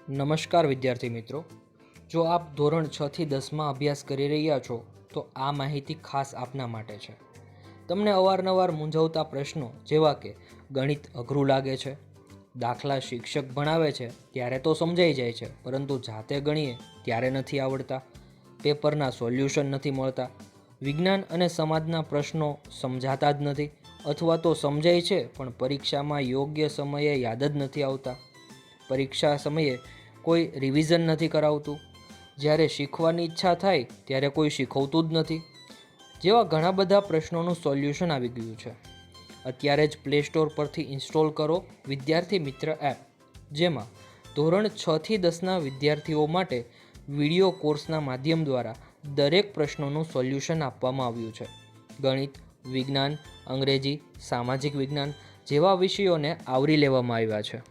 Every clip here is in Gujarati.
નમસ્કાર વિદ્યાર્થી મિત્રો, જો આપ ધોરણ 6 થી 10માં અભ્યાસ કરી રહ્યા છો તો આ માહિતી ખાસ આપના માટે છે. તમને અવારનવાર મૂંઝવતા પ્રશ્નો જેવા કે ગણિત અઘરું લાગે છે, દાખલા શિક્ષક ભણાવે છે ત્યારે તો સમજાઈ જાય છે પરંતુ જાતે ગણીએ ત્યારે નથી આવડતા, પેપરના સોલ્યુશન નથી મળતા, વિજ્ઞાન અને સમાજના પ્રશ્નો સમજાતા જ નથી અથવા તો સમજાય છે પણ પરીક્ષામાં યોગ્ય સમયે યાદ જ નથી આવતા, પરીક્ષા સમયે કોઈ રિવિઝન નથી કરાવતું, જ્યારે શીખવાની ઈચ્છા થાય ત્યારે કોઈ શીખવતું જ નથી, જેવા ઘણા બધા પ્રશ્નોનું સોલ્યુશન આવી ગયું છે. અત્યારે જ પ્લે સ્ટોર પરથી ઇન્સ્ટોલ કરો વિદ્યાર્થી મિત્ર એપ, જેમાં ધોરણ 6 થી 10ના વિદ્યાર્થીઓ માટે વિડીયો કોર્સના માધ્યમ દ્વારા દરેક પ્રશ્નોનું સોલ્યુશન આપવામાં આવ્યું છે. ગણિત, વિજ્ઞાન, અંગ્રેજી, સામાજિક વિજ્ઞાન જેવા વિષયોને આવરી લેવામાં આવ્યા છે.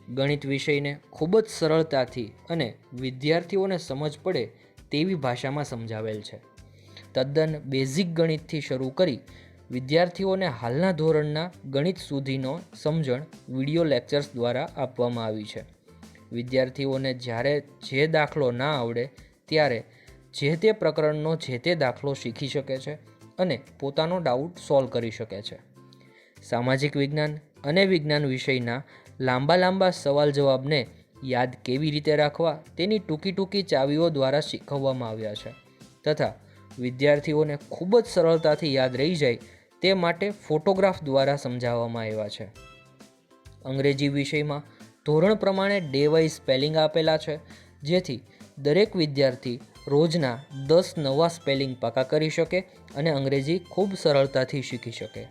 ગણિત વિષયને ખૂબ જ સરળતાથી અને વિદ્યાર્થીઓને સમજ પડે તેવી ભાષામાં સમજાવેલ છે. તદ્દન બેઝિક ગણિતથી શરૂ કરી વિદ્યાર્થીઓને હાલના ધોરણના ગણિત સુધીનો સમજણ વિડીયો લેક્ચર્સ દ્વારા આપવામાં આવી છે. વિદ્યાર્થીઓને જ્યારે જે દાખલો ના આવડે ત્યારે જે તે પ્રકરણનો જે તે દાખલો શીખી શકે છે અને પોતાનો ડાઉટ સોલ્વ કરી શકે છે. સામાજિક વિજ્ઞાન અને વિજ્ઞાન વિષયના લાંબા સવાલ જવાબને યાદ કેવી રીતે રાખવા તેની ટૂંકી ચાવીઓ દ્વારા શીખવવામાં આવ્યા છે તથા વિદ્યાર્થીઓને ખૂબ જ સરળતાથી યાદ રહી જાય તે માટે ફોટોગ્રાફ દ્વારા સમજાવવામાં આવ્યા છે. અંગ્રેજી વિષયમાં ધોરણ પ્રમાણે ડે વાઇઝ સ્પેલિંગ આપેલા છે, જેથી દરેક વિદ્યાર્થી રોજના 10 નવા સ્પેલિંગ પાકા કરી શકે અને અંગ્રેજી ખૂબ સરળતાથી શીખી શકે.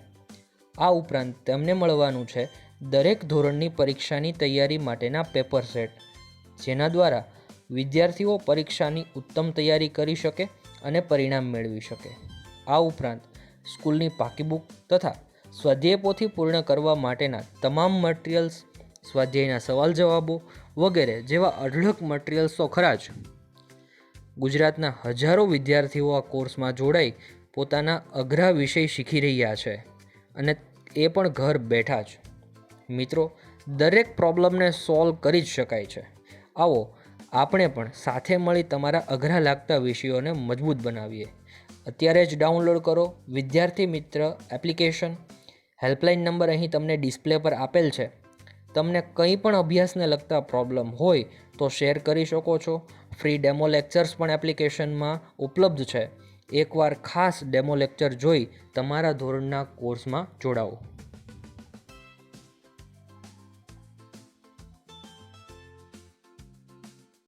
આ ઉપરાંત તેમને મળવાનું છે દરેક ધોરણની પરીક્ષાની તૈયારી માટેના પેપર સેટ, જેના દ્વારા વિદ્યાર્થીઓ પરીક્ષાની ઉત્તમ તૈયારી કરી શકે અને પરિણામ મેળવી શકે. આ ઉપરાંત સ્કૂલની પાકી બુક તથા સ્વાધ્યાય પોથી પૂર્ણ કરવા માટેના તમામ મટીરિયલ્સ, સ્વાધ્યાયના સવાલ જવાબો વગેરે જેવા અઢળક મટીરિયલ્સ તો ખરા જ. ગુજરાતના હજારો વિદ્યાર્થીઓ આ કોર્સમાં જોડાઈ પોતાના અઘરા વિષય શીખી રહ્યા છે અને એ પણ ઘર બેઠા જ. મિત્રો, દરેક પ્રોબ્લેમને સોલ્વ કરી જ શકાય છે. આવો આપણે પણ સાથે મળી તમારા અઘરા લાગતા વિષયોને મજબૂત બનાવીએ. અત્યારે જ ડાઉનલોડ કરો વિદ્યાર્થી મિત્ર એપ્લિકેશન. હેલ્પલાઇન નંબર અહીં તમને ડિસ્પ્લે પર આપેલ છે. તમને કંઈ પણ અભ્યાસને લગતા પ્રોબ્લેમ હોય તો શેર કરી શકો છો. ફ્રી ડેમો લેક્ચર્સ પણ એપ્લિકેશનમાં ઉપલબ્ધ છે. એકવાર ખાસ ડેમો લેક્ચર જોઈ તમારા ધોરણના કોર્સમાં જોડાઓ.